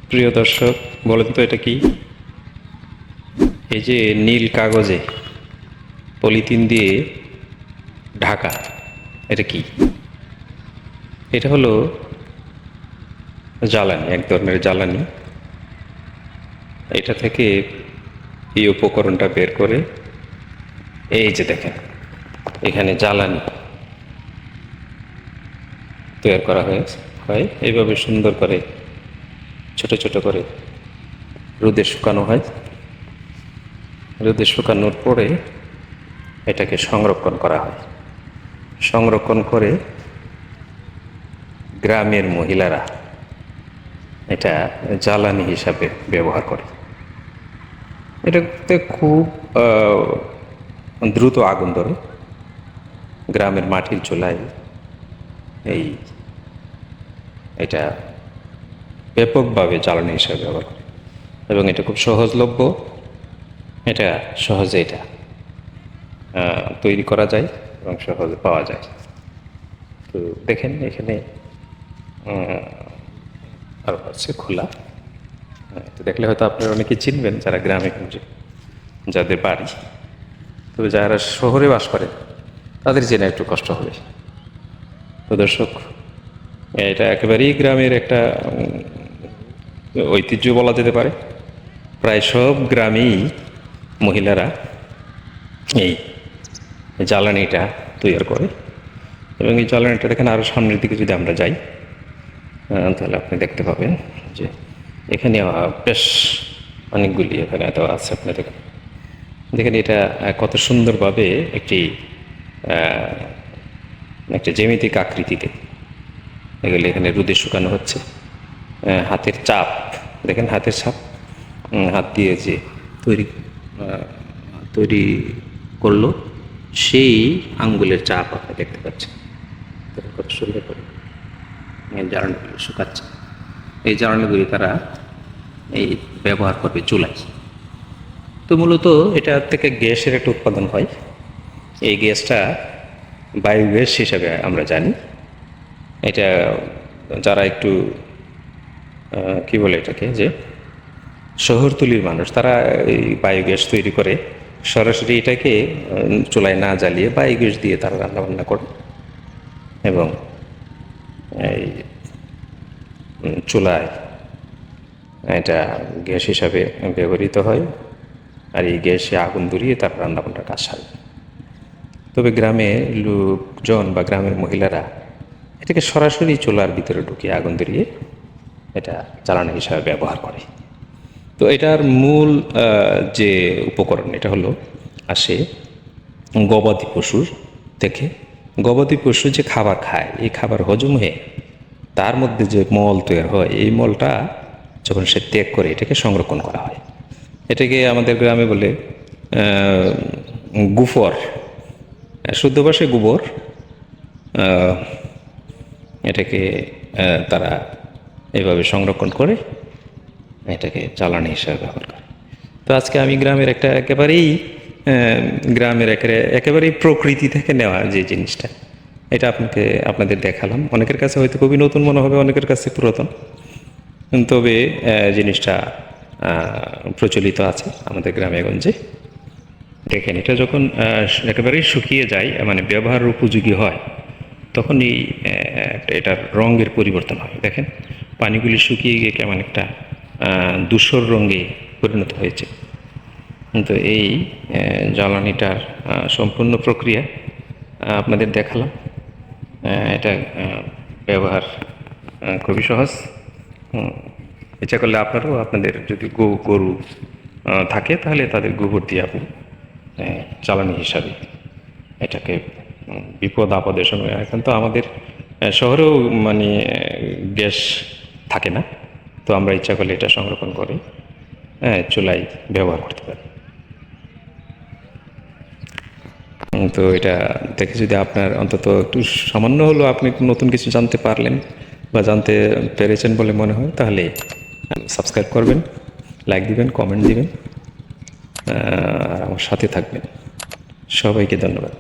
প্রিয় দর্শক, বলেন তো এটা কি? এই যে নীল কাগজে পলিথিন দিয়ে ঢাকা, এটা কি? এটা হলো জ্বালানি, এক ধরনের জ্বালানি। এটা থেকে এই উপকরণটা বের করে, এই যে দেখেন, এখানে জ্বালানি তৈরি করা হয় এইভাবে সুন্দর করে, ছোট ছোট করে রোদে শুকানো হয়। রোদে শুকানোর পরে এটাকে সংরক্ষণ করা হয়। সংরক্ষণ করে গ্রামের মহিলারা এটা জ্বালানি হিসাবে ব্যবহার করে। এটাতে খুব দ্রুত আগুন ধরে। গ্রামের মাটির চুলায় এটা ব্যাপকভাবে জ্বালানি হিসাবে ব্যবহার করে এবং এটা খুব সহজলভ্য। এটা সহজে তৈরি করা যায় এবং সহজে পাওয়া যায়। তো দেখেন এখানে আরও আছে খোলা। তো দেখলে হয়তো আপনারা অনেকে চিনবেন যারা গ্রামে গঞ্জে যাদের বাড়ি। তবে যারা শহরে বাস করেন তাদের জেনে একটু কষ্ট হবে। তো দর্শক, এটা একেবারেই গ্রামের একটা ঐতিহ্য বলা যেতে পারে। প্রায় সব গ্রামেই মহিলারা এই জ্বালানিটা তৈরি করে এবং এই জ্বালানিটা দেখেন আরও সামনের দিকে যদি আমরা যাই তাহলে আপনি দেখতে পাবেন যে এখানে বেশ অনেকগুলি এখানে দেওয়া আছে। আপনি দেখেন এটা কত সুন্দরভাবে একটা জ্যামিতিক আকৃতিতে এগুলি এখানে রোদে শুকানো হচ্ছে। হাতের চাপ দেখেন, হাতের ছাপ, হাত দিয়ে যে তৈরি তৈরি করলো সেই আঙ্গুলের চাপ আপনি দেখতে পাচ্ছেন। কত সুন্দর করে জ্বালানিগুলি শুকাচ্ছে। এই জ্বালানিগুলি তারা এই ব্যবহার করবে চুলায়। তো মূলত এটা থেকে গ্যাসের একটা উৎপাদন হয়। এই গ্যাসটা বায়োগ্যাস হিসাবে আমরা জানি। এটা যারা একটু কি বলে এটাকে, যে শহরতলির মানুষ, তারা এই বায়োগ্যাস তৈরি করে সরাসরি এটাকে চুলায় না জ্বালিয়ে বায়োগ্যাস দিয়ে তারা রান্নাবান্না করে এবং এই চুলায় এটা গ্যাস হিসাবে ব্যবহৃত হয়। আর এই গ্যাসে আগুন ধরিয়ে তারা রান্নাবান্নার কাজ সারে। তবে গ্রামে লোকজন বা গ্রামের মহিলারা এটাকে সরাসরি চুলার ভিতরে ঢুকিয়ে আগুন ধরিয়ে এটা জ্বালানি হিসাবে ব্যবহার করে। তো এটার মূল যে উপকরণ, এটা হলো আসে গবাদি পশুর থেকে। গবাদি পশু যে খাবার খায়, এই খাবার হজম হয়ে তার মধ্যে যে মল তৈরি হয়, এই মলটা যখন সে ত্যাগ করে এটাকে সংরক্ষণ করা হয়। এটাকে আমাদের গ্রামে বলে গুফর, শুদ্ধ ভাষায় গোবর। এটাকে তারা এইভাবে সংরক্ষণ করে এটাকে জ্বালানি হিসাবে ব্যবহার করে। তো আজকে আমি গ্রামের একটা একেবারেই প্রকৃতি থেকে নেওয়া যে জিনিসটা, এটা আপনাদের দেখালাম। অনেকের কাছে হয়তো খুবই নতুন মনে হবে, অনেকের কাছে পুরাতন, তবে জিনিসটা প্রচলিত আছে আমাদের গ্রামে গঞ্জে। দেখেন, এটা যখন একেবারেই শুকিয়ে যায়, মানে ব্যবহার উপযোগী হয়, তখন এটার রঙের পরিবর্তন হয়। দেখেন পানিগুলি শুকিয়ে গিয়ে কেমন একটা ধূসর রঙে পরিণত হয়েছে। কিন্তু এই জ্বালানিটার সম্পূর্ণ প্রক্রিয়া আপনাদের দেখালাম। এটা ব্যবহার খুবই সহজ। ইচ্ছা করলে আপনাদের যদি গরু থাকে তাহলে তাদের গোবর দিয়ে আপনি জ্বালানি হিসাবে এটাকে বিপদ আপদের সময়, এখন তো আমাদের শহরেও মানে গ্যাস থাকে না, তো আমরা ইচ্ছা করলে এটা সংরক্ষণ করে চুলায় ব্যবহার করতে পারি। তো এটা দেখে যদি আপনার অন্তত একটু সামান্য হলেও আপনি নতুন কিছু জানতে পারলেন বা জানতে পেরেছেন বলে মনে হয়, তাহলে সাবস্ক্রাইব করবেন, লাইক দিবেন, কমেন্ট দিবেন আর আমার সাথে থাকবেন। সবাইকে ধন্যবাদ।